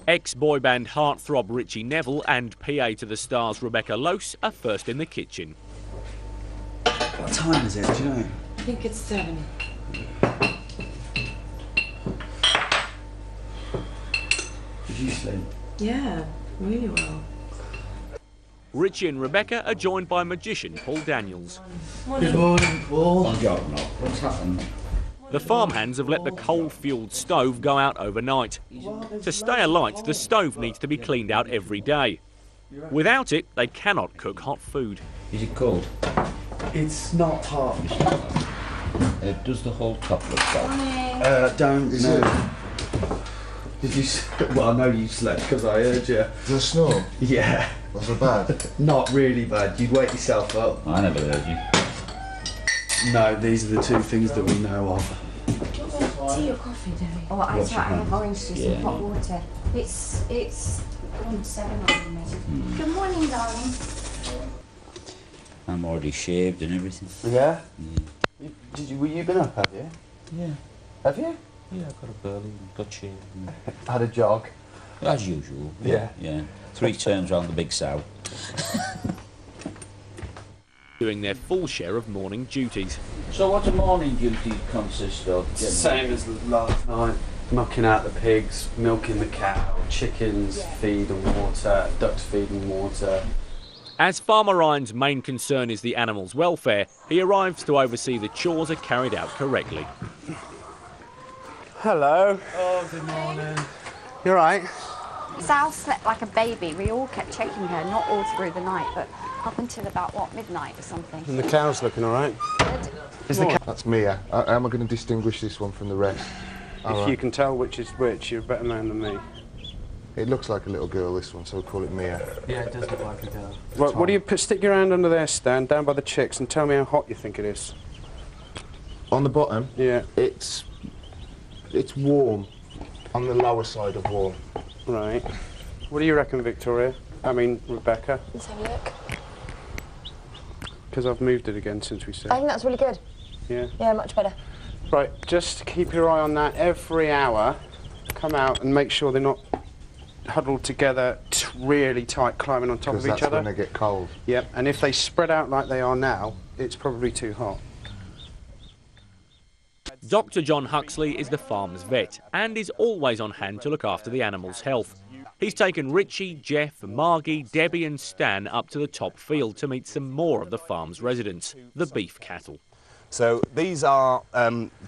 Ex-boy band heartthrob Ritchie Neville and PA to the stars Rebecca Lose are first in the kitchen. What time is it, do you know? I think it's 7. Did you sleep? Yeah, really well. Ritchie and Rebecca are joined by magician Paul Daniels. Morning. Good morning, Paul. I'm going up. What's happened? The farmhands have let the coal-fuelled stove go out overnight. To stay alight, the stove needs to be cleaned out every day. Without it, they cannot cook hot food. Is it cold? It's not hot. Does the whole top look cold? Don't know. Did you? Well, I know you slept because I heard you. Does it snow? Yeah. Was it bad? Not really bad. You'd wake yourself up. I never heard you. No, these are the two things that we know of. Tea or coffee, Debbie? Oh, I have orange juice Yeah, and hot water. It's 7 on me. Good morning, darling. I'm already shaved and everything. Yeah? Yeah. Were you been up, have you? Yeah. Have you? Yeah, I got a burly and got shaved. And... Had a jog? As usual. Yeah. Yeah. 3 turns round the big sow. Doing their full share of morning duties. So what do morning duty consist of? Same as last night. Mucking out the pigs, milking the cow, chickens feed and water, ducks feed and water. As Farmer Ryan's main concern is the animals' welfare, he arrives to oversee the chores are carried out correctly. Hello. Oh, good morning. You all right? Sal slept like a baby. We all kept checking her, not all through the night, but up until about, what, midnight or something. And the cow's looking all right? Is the That's Mia. How am I going to distinguish this one from the rest? If you can tell which is which, you're a better man than me. It looks like a little girl, this one, so we'll call it Mia. Yeah, it does look like a girl. Right, what do you stick your hand under there, Stan, down by the chicks, and tell me how hot you think it is. On the bottom, Yeah. it's warm. On the lower side of warm. Right. What do you reckon, Victoria? I mean, Rebecca? Let's have a look. Because I've moved it again since we said. I think that's really good. Yeah. Yeah, much better. Right, just keep your eye on that every hour. Come out and make sure they're not huddled together really tight, climbing on top of each Because that's other. when they get cold. Yep, and if they spread out like they are now, it's probably too hot. Dr. John Huxley is the farm's vet and is always on hand to look after the animals' health. He's taken Ritchie, Jeff, Margie, Debbie and Stan up to the top field to meet some more of the farm's residents, the beef cattle. So these are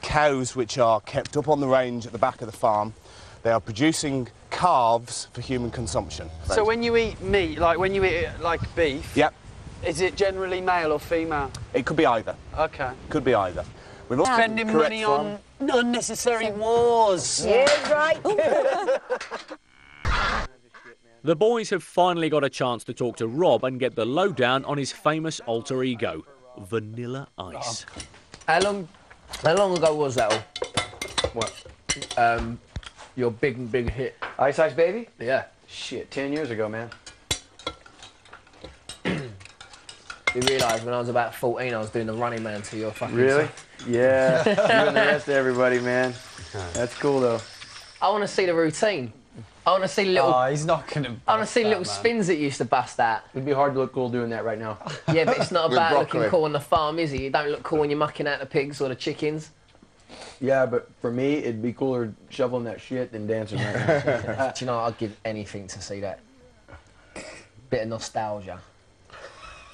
cows which are kept up on the range at the back of the farm. They are producing calves for human consumption. So when you eat meat, like when you eat it like beef, Yep, is it generally male or female? it could be either. Okay. Could be either. We've also Spending correct money farm. on unnecessary wars. Yeah, right. The boys have finally got a chance to talk to Rob and get the lowdown on his famous alter ego, Vanilla Ice. How long ago was that all? What? Your big hit. Ice Ice Baby? Yeah. Shit, 10 years ago, man. You realise when I was about 14, I was doing the Running Man to your fucking Really? song. Yeah. You and the rest of everybody, man. That's cool, though. I want to see the routine. I want to see little. Oh, he's not gonna. I want to see little spins that you used to bust out. It'd be hard to look cool doing that right now. Yeah, but it's not With about broccoli. looking cool on the farm, is it? You don't look cool when you're mucking out the pigs or the chickens. Yeah, but for me, it'd be cooler shoveling that shit than dancing right now. Do you know, I'd give anything to see that. Bit of nostalgia.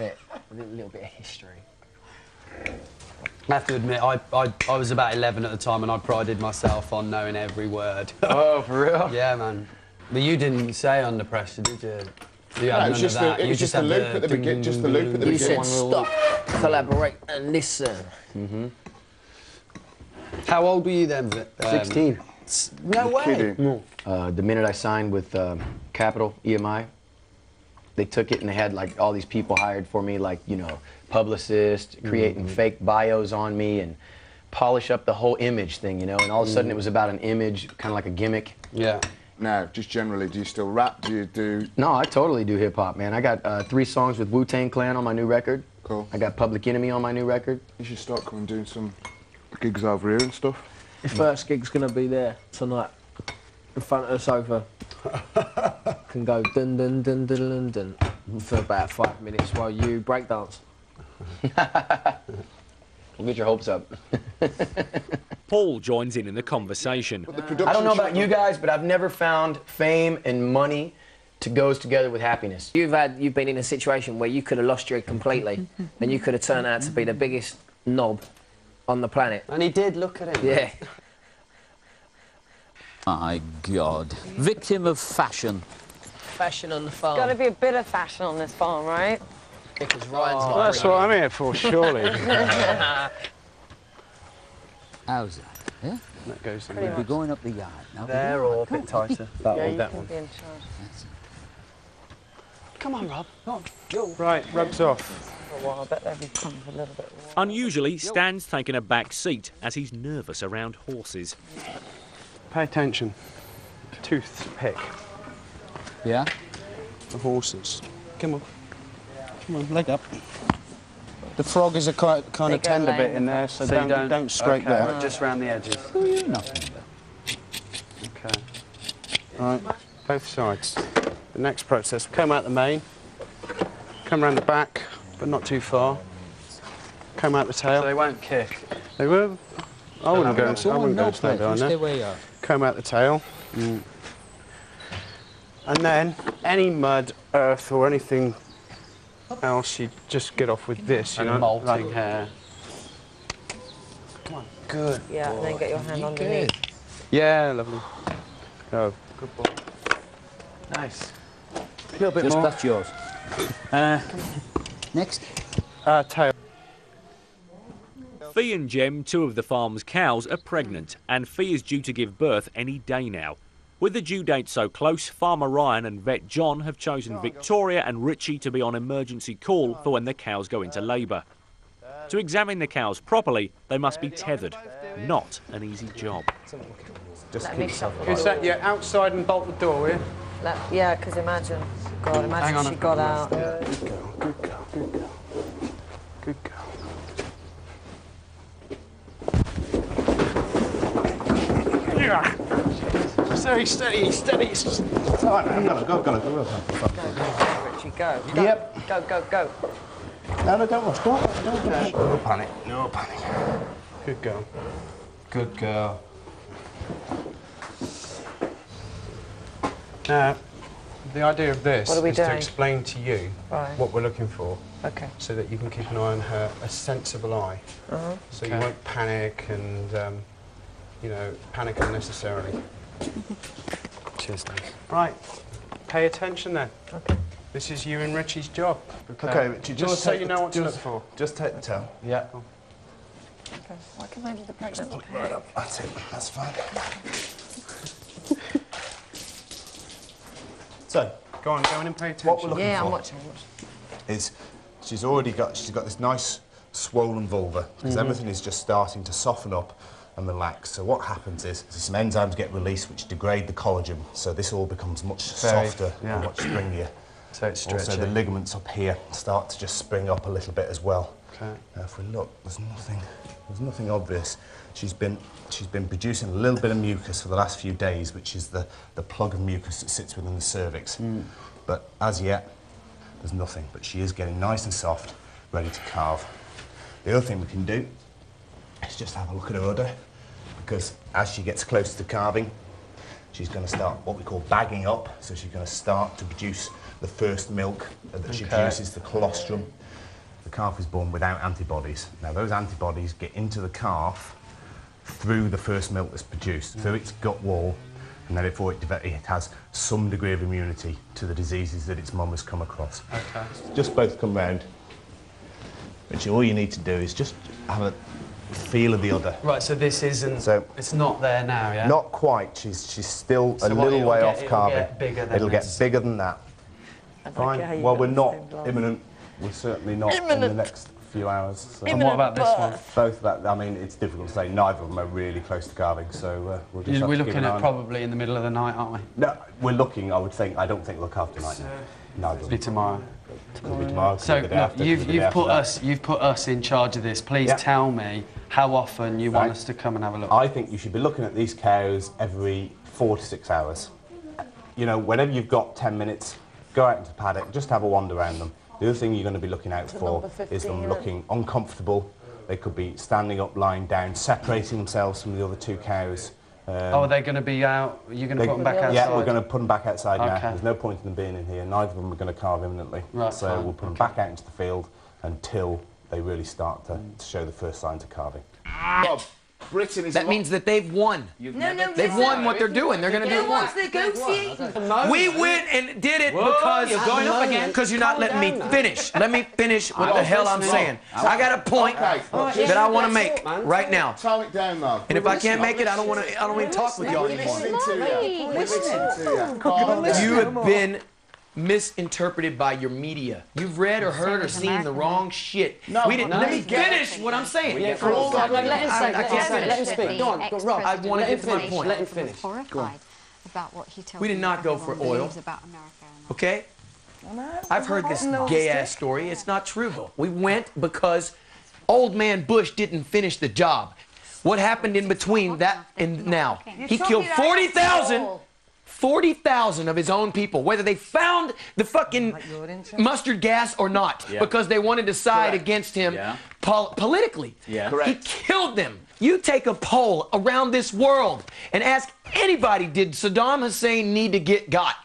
A little bit of history. I have to admit, I was about 11 at the time and I prided myself on knowing every word. Oh, for real? Yeah, man. But you didn't say under pressure, did you? You No, had it was none just of that. it was just a had loop at the beginning. Just the loop at the You beginning. said stop, collaborate and listen. Mm-hmm. How old were you then? 16. No way. Kidding. The minute I signed with Capital, EMI, they took it and they had like all these people hired for me, like, you know, publicists, creating fake bios on me and polish up the whole image thing, you know, and all of a sudden it was about an image, kind of like a gimmick. Yeah. Now, just generally, do you still rap? Do you do... No, I totally do hip-hop, man. I got 3 songs with Wu-Tang Clan on my new record. Cool. I got Public Enemy on my new record. You should start coming doing some gigs over here and stuff. Your first gig's gonna be there tonight, in front of the sofa. can go dun dun dun dun dun dun for about 5 minutes while you break dance. We'll get your hopes up. Paul joins in the conversation. I don't know about you guys, but I've never found fame and money goes together with happiness. You've been in a situation where you could have lost your head completely, and you could have turned out to be the biggest knob on the planet. And he did, look at him. Yeah. My God. Victim of fashion. Fashion on the farm. Got to be a bit of fashion on this farm, right? Because Ryan's not That's what I'm here for, surely. How's that? Yeah? That goes in We'll there. be going up the yard now. There or a bit tighter. That Yeah, one, you that can one. be in charge. Come on, Rob. Right, rubs off. For a while, I bet they'll be coming for a little bit. Unusually, Stan's taken a back seat as he's nervous around horses. Pay attention. Toothpick. Yeah? The horses. Come on. Come on, leg up. The frog is a kind of They go tender bit lame. in there, so, So you don't scrape okay, there. just round the edges. Oh, you're nothing. Okay. Right, both sides. The next process, come out the mane, come round the back, but not too far. Come out the tail. So they won't kick. They will. I wouldn't go and stand behind Stay there. where you are. Comb out the tail. And then any mud, earth or anything else, you just get off with this, you And know, molting like hair. Come on, good. Yeah, and then get your hand underneath. Yeah, lovely. Go. Good boy. Nice. A little bit Just more. that's yours. Next. Tail. Fee and Jem, two of the farm's cows, are pregnant, and Fee is due to give birth any day now. With the due date so close, Farmer Ryan and Vet John have chosen Victoria and Ritchie to be on emergency call for when the cows go into labour. To examine the cows properly, they must be tethered. Not an easy job. Let me shuffle. Is that you outside and bolt the door, will you? Yeah, because imagine. God, Hang imagine on she a- got out. Good girl, good girl, good girl. Good girl. Steady, steady, steady. All right, I'm gonna go. Go, Richie, go. Go. Yep. Go, go, go. No, don't rush. Don't rush. No panic. No panic. Good girl. Good girl. Now, the idea of this What are we is doing? to explain to you Right. what we're looking for, Okay. so that you can keep an eye on her, a sensible eye. So you won't panic and, you know, panic unnecessarily. Cheers, Dave. Right, pay attention then. Okay. This is you and Richie's job. Okay, Richie, Just so you know what to look for. Just take the tail. Yeah. Okay. Why can I do the pregnant Pull it right up. That's it. That's fine. So, Go on, go in and pay attention. what we're looking Yeah, for I'm watching. is she's got this nice swollen vulva because everything is just starting to soften up and relax. So what happens is some enzymes get released which degrade the collagen, so this all becomes much softer yeah. and much springier. So it's Also, the stretchy. ligaments up here start to just spring up a little bit as well. Okay. Now, if we look, there's nothing obvious. She's been producing a little bit of mucus for the last few days, which is the plug of mucus that sits within the cervix. But as yet, there's nothing. But she is getting nice and soft, ready to calve. The other thing we can do is just have a look at her udder, because as she gets close to calving, she's going to start what we call bagging up. So she's going to start to produce the first milk that she produces, the colostrum. The calf is born without antibodies. Now, those antibodies get into the calf through the first milk that's produced, through its gut wall, and then before it has some degree of immunity to the diseases that its mum has come across. Okay. Just both come round. Which all you need to do is just have a feel of the udder. Right, so this isn't. So it's not there now, yeah. Not quite. She's still So a what, little it'll way get- off it'll calving. get bigger than It'll get this? bigger than that. I don't care how Fine. you Well, got we're the not same glass. imminent. We're certainly not in the Imminent. next few hours. So. And what about this one? Both that. I mean, it's difficult to say. Neither of them are really close to calving, so we'll just have We're to keep looking an eye at on- probably in the middle of the night, aren't we? No, we're looking. I would think. I don't think they'll calve tonight. No, It'll be tomorrow. It'll be tomorrow. So the day look, after, you've the day after that. you've put us in charge of this. Please Yeah. tell me how often you want Right. us to come and have a look. I think you should be looking at these cows every 4 to 6 hours. you know, whenever you've got 10 minutes, go out into the paddock, just have a wander around them. The other thing you're going to be looking out for is them looking uncomfortable. They could be standing up, lying down, separating themselves from the other two cows. Are they going to be out? You're going to put them back outside? Yeah, we're going to put them back outside now. Okay. There's no point in them being in here. Neither of them are going to calve imminently. Right, so fine. we'll put them back out into the field until they really start to show the first signs of calving. Bob, Britain is That means that they've won. They've won what they're doing. They're going to do it once. We went and did it because you're going up again. Because you're not letting me finish. Let me finish what the hell I'm saying. I got a point that I want to make right now. Tone it down, Mark. And if I can't make it, I don't want to talk with y'all anymore. We're listening to you. You have been misinterpreted by your media. You've read or heard or seen the wrong shit. We didn't. Let me finish what I'm saying. Let him speak. Go on, Rob. I want to get to my point. Let him finish. Horrified about what he tells We did not go for oil. about America. Okay? I've heard this gay-ass story. It's not true. We went because old man Bush didn't finish the job. What happened in between that and now? He killed 40,000 of his own people, whether they found the fucking mustard gas or not, because they wanted to side against him politically. He killed them. You take a poll around this world and ask anybody, did Saddam Hussein need to get got?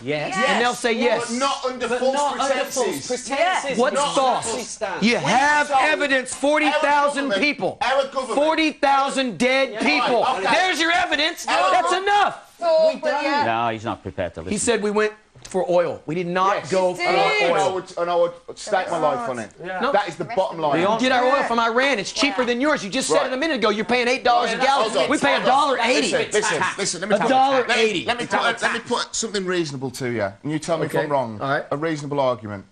Yes. And they'll say yes. But not under false pretenses. What's false? You have evidence, 40,000 people. 40,000 dead people. There's your evidence. That's enough. No, he's not prepared to listen. He said we went for oil. We did not go for oil. And I would stake my life on it. No. That is the bottom line. We get our oil from Iran. It's cheaper than yours. You just said it a minute ago. You're paying $8 a gallon. We pay $1.80. Listen. Let me $1.80. Let me put something reasonable to you, and you tell me if I'm wrong. All right. A reasonable argument.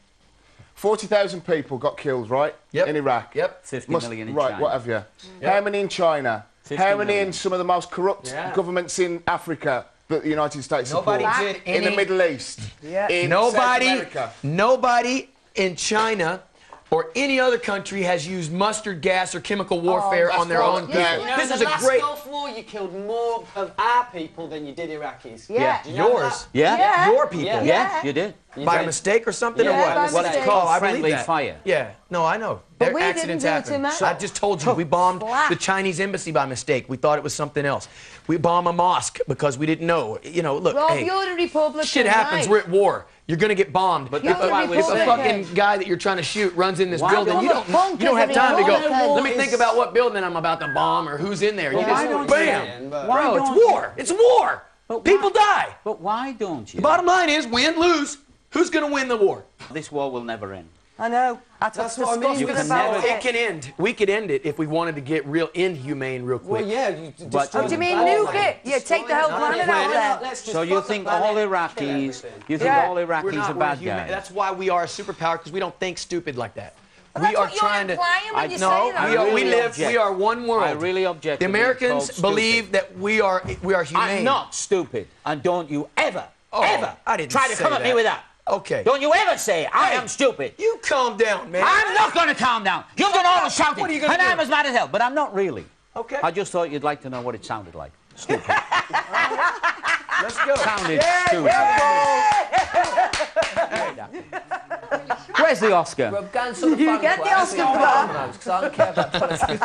40,000 people got killed, right? In Iraq. 50 million in China. What have you? How many in China? How many in some of the most corrupt governments in Africa that the United States support? In the Middle East. In South America. Nobody in China or any other country has used mustard gas or chemical warfare on their own people. This is a great... Gulf War, you killed more of our people than you did Iraqis. Yours. Your people. Yeah, you did. By mistake or something or what? Well, it's called friendly fire. Yeah. No, I know. But we accidents didn't do happen. too much. I just told you, we bombed the Chinese embassy by mistake. We thought it was something else. We bombed a mosque because we didn't know. You know, look, Rob, hey, you're the Republican. shit happens. We're at war. You're going to get bombed. But if a fucking guy that you're trying to shoot runs in this building, you don't have time to go, let me think about what building I'm about to bomb or who's in there. You just, bam. Bro, it's war. It's war. People die. But why don't you? The bottom line is win, lose. Who's going to win the war? This war will never end. I know. That's what I mean. It can end. We could end it if we wanted to get real inhumane real quick. Well, yeah. What do you mean nuke it? Yeah, take the whole planet out there. So you think all Iraqis? You think all Iraqis are bad guys? That's why we are a superpower, because we don't think stupid like that. Well, we are trying to. We are one world. I really object. The Americans believe that we are humane. I'm not stupid, and don't you ever try to come at me with that. Okay. Don't you ever say I am stupid. You calm down, man. I'm not going to calm down. You've done all the shouting. What are you going to do? And I'm as mad as hell, but I'm not really. Okay. I just thought you'd like to know what it sounded like. Stupid. Let's go. Sounded stupid. Where's the Oscar? You get the Oscar for that. Because I don't care about politics.